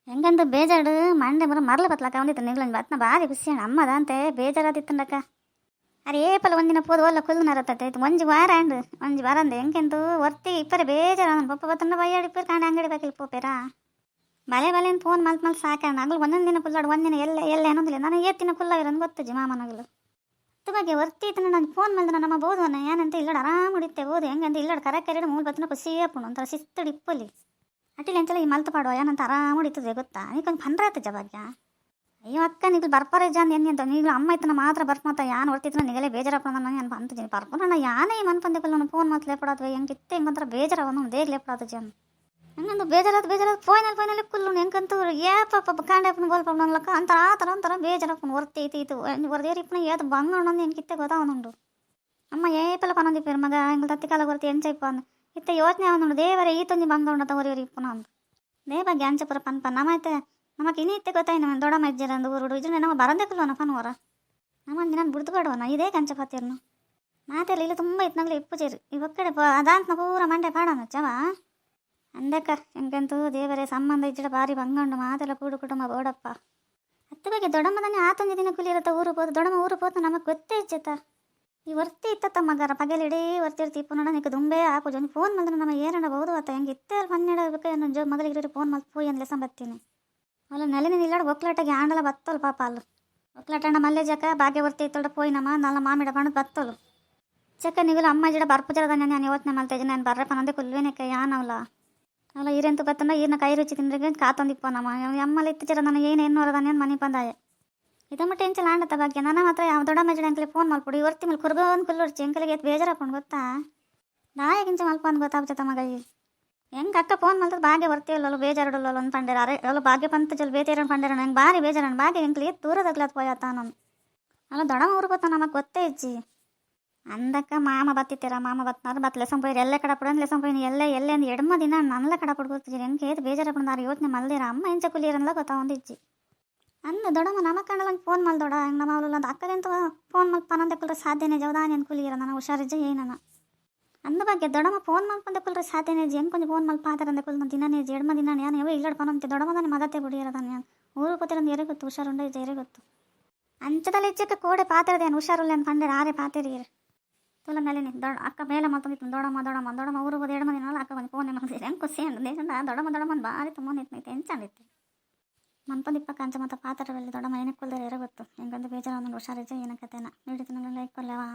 ಹೆಂಗಂದು ಬೇಜಾರು ಮಂಡೆ ಮರಲ ಬತ್ಲಕ್ಕ ಒಂದಿತ್ತು ನಿಗ್ಲಂದು ಬತ್ನ ಭಾರಿ ಖುಷಿ ಅಮ್ಮದ ಅಂತೆ ಬೇಜಾರಾದಿತ್ತಂಡಕ್ಕ ಅರೆ ಏಪಲ ಒಂದಿನ ಪೋದು ಒಲ್ಲ ಕುಲ್ಲು ನರತ್ತೈತೆ ಒಂಜಿ ವಾರ ಅಂಡ್ ಒಂಜಿ ವಾರ ಅಂದೆ ಹೆಂಗೆಂದು ಒರ್ತಿ ಇಪ್ಪರೆ ಬೇಜಾರ ನನ್ನ ಪಪ್ಪ ಬತ್ತಂಡ ಬಯ್ಯಾಡಿ ಇಪ್ಪರು ಕಾಂಡ ಅಂಗಡಿ ಬೇಕಿಲ್ಲ ಪೋಪೇರಾ ಬಲೆ ಬಲೆನ್ ಫೋನ್ ಮಲ್ತ್ ಸಾಕಣ್ಣ ನಗಲು ಒಂದೊಂದು ದಿನ ಕುಲ್ಲಾಡು ಒಂದಿನ ಎಲ್ಲ ಅನ್ನೋದಿಲ್ಲ ನಾನು ಏತ್ತಿನ ಕುಲ್ಲಾಗಿರೋದು ಗೊತ್ತಜ್ಜಿ ಮಾಮನಗಲು ಅತ್ತು ಬಗ್ಗೆ ಒರ್ತಿ ಇತ್ತು ನಾನು ಫೋನ್ ಮಾಡಿದ್ರೆ ನಮ್ಮ ಬೋದು ಅನ್ನ ಏನಂತ ಇಲ್ಲಾಡು ಆರಾಮ್ ಹೊಡಿತೆ ಬೋದು ಹೆಂಗಂತ ಇಲ್ಲಾಡು ಕರೆಕ್ಟ್ ಮೂಲ ಬತ್ತನ ಖುಷಿ ಅಪ್ಪು ಒಂಥರ ಶಿಸ್ತಡಿ ಇಪ್ಪಲ್ಲಿ ಅಟ್ಟಿಲಿ ಎಂತೆಲ್ಲ ಈ ಮಲ್ತು ಪಾಡುವ ಏನಂತ ಆರಾಮ್ ಹೊಡಿತದೆ ಗೊತ್ತಾ ನೀಕೊಂದು ಪಂಡ್ರಾಯ್ತಜ್ಜ ಭಾಗ್ಯ ಅಯ್ಯೋ ಅಕ್ಕ ನೀವು ಬರ್ಪರೇ ಜಾನ್ ಅಂತ ನೀವು ಅಮ್ಮ ಇತ್ತನ ಮಾತ್ರ ಬರ್ಮತ್ತ ಯಾನು ಹೊರ್ತಿತ್ತು ನಿಗಲೇ ಬೇಜಾರಪ್ಪ ನಾನು ಏನು ಅಂತೀನಿ ಬರ್ಪನ ಯಾನೇ ಮನ್ಪಂದಿಕ್ಕಲ್ಲ ನಾನು ಫೋನ್ ಮತ್ತೆ ಲೇಪಡಾದ್ವಿ ಹೆಂಗೆ ಇತ್ತೆ ಹೆಂಗಂತರ ಬೇಜಾರವ ನಾನು ದೇಗ್ ಲೇಪಡಾದ ಜನ ಹಂಗಂದು ಬೇಜಾರಾದ ಫೋನಲ್ಲಿ ಕುಲ್ಲು ಹೆಂಗಂತೂ ಏಪಪ್ಪ ಕಾಂಡಪ್ಪನ ಗೋಲ್ಪಪ್ಪ ನನ್ಲಕ್ಕ ಅಂತರ ಬೇಜಾರಪ್ಪನ ಹೊರ್ತಿ ಐತಿ ಹೊರದೇರಿಪ್ಪನ ಏದು ಬಂಗಣ್ಣಂದು ಏನು ಕಿತ್ತೆ ಗೊತ್ತಾವನುಂಡು ಅಮ್ಮ ಏಪಲ್ಲ ಪನೊಂದಿಪ್ಪೇರು ಮಗ ಹೆಂಗೆ ತತ್ತಿ ಕಾಲ ಹೊರ್ತಿ ಎಂಚೈಪ್ಪ ಅಂದು ಇತ್ತೆ ಯೋಚನೆ ಅವನುಂಡು ದೇವರೇ ಈತೊಂದು ಬಂಗಣ್ಣ ಹೊರಿಯವ್ರು ಇಪ್ಪನ ಅಂದು ದೇ ಬಗ್ಗೆ ಅಂಚಪುರ ಪನ್ಪ ನಮ್ಮೈತೆ ನಮಗೆ ಇನ್ನೂ ಇತ್ತೆ ಗೊತ್ತಾಯಿ ನಮ್ಮ ದೊಡ್ಡಮ್ಮ ಇಜ್ಜರ ಅಂದು ಊರು ಇದ್ರೆ ನಮ್ಮ ಬರಂದೇಕಲ್ವನ ಪನ್ವರ ನಮ್ಮಂದು ನಾನು ಬಿಡ್ದುಬೇಡವನ ಇದೇ ಕಂಚಪತ್ತಿರ್ನು ಮಾತೆಲ್ಲ ಇಲ್ಲ ತುಂಬ ಇತ್ತು ಇಪ್ಪು ಚೇರು ಇವಾಗ ಕಡೆ ಅದಾಂತ ಪೂರ ಮಂಡೆ ಪಾಡೋಣ ಚವ ಅಂದಕ್ಕ ಹೆಂಗಂತೂ ದೇವರೇ ಸಂಬಂಧ ಇಜ್ಜಡ ಭಾರಿ ಬಂಗಂಡು ಮಾತೆಲ್ಲ ಕೂಡು ಕುಟುಂಬ ಬೋಡಪ್ಪ ಹತ್ತು ಬಗ್ಗೆ ದೊಡ್ಡಮ್ಮದನ್ನೇ ಆತೊಂದು ದಿನ ಕುಲಿರತ್ತ ಊರು ಹೋದು ದೊಡ್ಡಮ್ಮ ಊರು ಹೋತು ನಮಗೆ ಗೊತ್ತೇ ಇಜ್ಜತ್ತ ಈ ವರ್ತಿ ಇತ್ತ ಮಗರ ಪಗಲಿಡೀ ವರ್ತಿರ್ತಿ ಇಪ್ಪು ನೋಡ ನಿಕ್ಕೆ ದುಂಬೆ ಆಪು ಜೊಂದು ಫೋನ್ ಮಾಡಿದ್ರೆ ನಮ್ಮ ಏರಬಹುದು ಆತ ಹೆಂಗೆ ಇತ್ತೆ ಹನ್ನೆರಡು ಜೊ ಮೊದಲಿಗೆ ಫೋನ್ ಮಾಡಿ ಪೋಯಿ ಅಂದ್ಲೆ ಸಂಬತ್ತೀನಿ ಅಲ್ಲ ನೆಲೆನ ಇಲ್ಲಾಡು ಒಕ್ಲಾಟಾಗಿ ಆಂಡಲ ಬತ್ತೋಲು ಪಾಪ ಅಲ್ಲ ಒಕ್ಲಾಟಂಡ ಮಲ್ಲೆ ಜಕ ಭಾಗ್ಯ ವರ್ತಿ ಇತ್ತೋಡ ಪೋಯಿ ನಮ್ಮ ನಲ್ಲ ಮಾಮಿಡ ಬಣ್ಣದ ಬತ್ತೋಲು ಚಕ್ಕ ನಿಗಲು ಅಮ್ಮ ಜಿಡ ಬರ್ಪುಜರದ ನಾನು ಯೋಚನೆ ಮಾಡ್ತಾ ಇದ್ದೀನಿ ನಾನು ಬರ್ರಪ್ಪ ನಂದೆ ಕುಲ್ವೇನೆಕ್ಕ ಯಾನವಲ್ಲ ಅಲ್ಲ ಈರೆಂತು ಬತ್ತಂಡ ಈರ್ನ ಕೈ ರುಚಿ ತಿಂದ್ರೆ ಕಾತೊಂದಿಪ್ಪ ನಮ್ಮ ಅಮ್ಮಲ್ಲಿ ಇತ್ತು ಜರ ನನಗೆ ಏನು ಹೊರದಾನೇನು ಮನೆ ಬಂದಾಯ ಇದಮ್ಮ ಟೆನ್ಷನ್ ಆಂಡತ್ತ ಬಗ್ಗೆ ನನ್ನ ಮಾತ್ರ ಯಾವ ದೊಡ್ಡ ಮಜ್ಜಡ ಅಂಕಲಿ ಫೋನ್ ಮಾಡ್ಕೊಡು ಇವರ್ತಿ ಮೇಲೆ ಕುರ್ಗೋನ್ ಕುಲ್ಲುಡ್ಚಿ ಎಂಕಲಿಗೆ ಬೇಜಾರಾಕೊಂಡು ಗೊತ್ತಾ ನಾಯಕಿಂಚ ಮಲ್ಪಂದು ಗೊತ್ತಾಗ್ತದ ಮಗ ಹೆಂಗೆ ಅಕ್ಕ ಫೋನ್ ಮಾಡ್ತದೆ ಭಾಗ್ಯ ಬರ್ತೀವಲ್ಲ ಬೇಜಾರಡಲ್ಲ ಒಂದು ಪಂಡೇರ ಅರೆ ಅವಳು ಭಾಗ್ಯ ಪಂತ ಜಲ್ ಬೇತೇರಣ ಪಂಡೇರ ನಂಗೆ ಭಾರಿ ಬೇಜಾರಣ ಭಾಗ್ಯ ಎಂಕ್ಲಿ ದೂರದಾಗ್ಲತ್ ಪೋಯತ್ತ ನಾನು ಅಲ್ಲ ದೊಡ್ಡಮ್ಮ ಊರು ಗೊತ್ತಾ ನಮಗೆ ಗೊತ್ತೇ ಇಜ್ಜಿ ಅಂದಕ್ಕ ಮಾಮ ಬತ್ತಿತ್ತೀರ ಮಾಮ ಬತ್ನಾರು ಬತ್ ಲೆಸಂ ಪೋಯ್ರಿ ಎಲ್ಲ ಕಡ ಪುಡನ್ ಲೆಸಂ ಪೋಯ್ನಿ ಎಲ್ಲ ಒಂದು ಎಡಮ ದಿನ ನನ್ನೆಲ್ಲ ಕಡ ಪಡ್ಕೊತಿದ್ದೀರಿ ಹೆಂಗೆ ಏದು ಬೇಜಾರ ಪಡ್ದಾರ ಯೋಚನೆ ಮಲ್ದಿರ ಅಮ್ಮ ಎಂಚ ಕುಲಿಯರನ್ಲ ಗೊತ್ತಾ ಒಂದಿಜ್ಜಿ ಅಂದ ದೊಡ್ಡಮ್ಮ ನಮ್ಮ ಕಂಡಲಂಗೆ ಫೋನ್ ಮಾಡಿ ದೊಡ್ಡ ಹೆಂಗೆ ನಮ್ಮ ಅವಳು ಒಂದು ಅಕ್ಕಗಂತ ಫೋನ್ ಮಾಡಿ ಪನಂದೆ ಕುಲ್ರೆ ಸಾಧ್ಯನೇ ಜವದಾನಿ ಅಂತ ಕುಲಿಯರ ನಾನು ಹುಷಾರಿಜ್ಜ ಏನನ ಅಂದ ಬಗ್ಗೆ ದೊಡ್ಡಮ್ಮ ಫೋನ್ ಮಾಡ್ಕೊಂಡೆ ಕುಲ್ರೆ ಸಾಧ್ಯನೇ ಹೆಂಗೆ ಕೊಂಚ ಫೋನ್ ಮಾಡಿ ಪಾತಾರಂದೆ ಕುಲ್ ದಿನನೇ ಎಡಮ ದಿನ ನಾನು ಯಾವ ಇಲ್ಲಡ್ ಪನಂತೆ ದೊಡ್ಡಮ್ಮದಾನೆ ಮದತ್ತೆ ಬಿಡಿಯರದಾನೆ ನಾನು ಊರು ಗೊತ್ತಿರಂದು ಎರೆ ಗೊತ್ತು ಹುಷಾರುಂಡ ಇಜ್ಜ ಎರೆ ಗೊತ್ತು ಅಂಚದಲ್ಲಿ ಇಚ್ಚಕ್ಕೆ ಕೋಡೆ ಪಾತಿರದೇನು ಹುಷಾರುಲ್ಲ ಅಂತ ಕಂಡ್ರೆ ಆರೆ ಪಾತಿರಿಯರು ತುಲ ಮೇಲೆ ದೊಡ್ಡ ಅಕ್ಕ ಮೇಲೆ ಮತ್ತೊಂದಿತ್ತು ದೊಡ್ಡಮ್ಮ ಊರು ಹೋದ ಎಡಮ ದಿನ ಅಕ್ಕ ಬಂದು ಫೋನ್ ಮಾಡ್ತಿದ್ದೆ ಹೆಂಗೆ ಖುಷಿ ಅಂದ ದೊಡ್ಡಮ್ಮ ಭಾರಿ ತುಂಬ ನಿಂತೈತೆ ಹೆಂಚಂದಿತ್ತು ಮನ್ಪಂದು ಕಂಚ ಮತ್ತು ಪಾತ್ರದಲ್ಲಿ ದೊಡ್ಡಮ್ಮ ಏನಕ್ಕೆ ಕೊಲ್ದರೆ ಎರೆ ಗೊತ್ತು ಹೆಂಗಂದು ಬೇಜಾರು ಒಂದು ಹುಷಾರಿಜ್ಜ ಏನಕ್ಕತ್ತೇನ ನೀಡಿತು ನನಗೆ ಲೈಕ್ ಕೊಲ್ಲವಾ